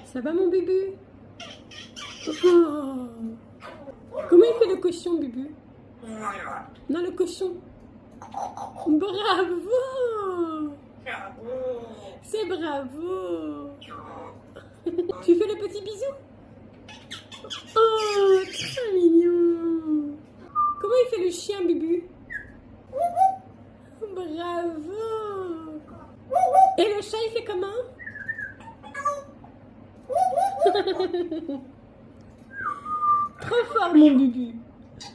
Ça va mon Bubu? Oh. Comment il fait le cochon, Bubu? Non, le cochon. Bravo! C'est bravo! Tu fais le petit bisou? Oh, très mignon! Comment il fait le chien, Bubu? Bravo! Et le chat, il fait comment? Trop fort, mon Bubu!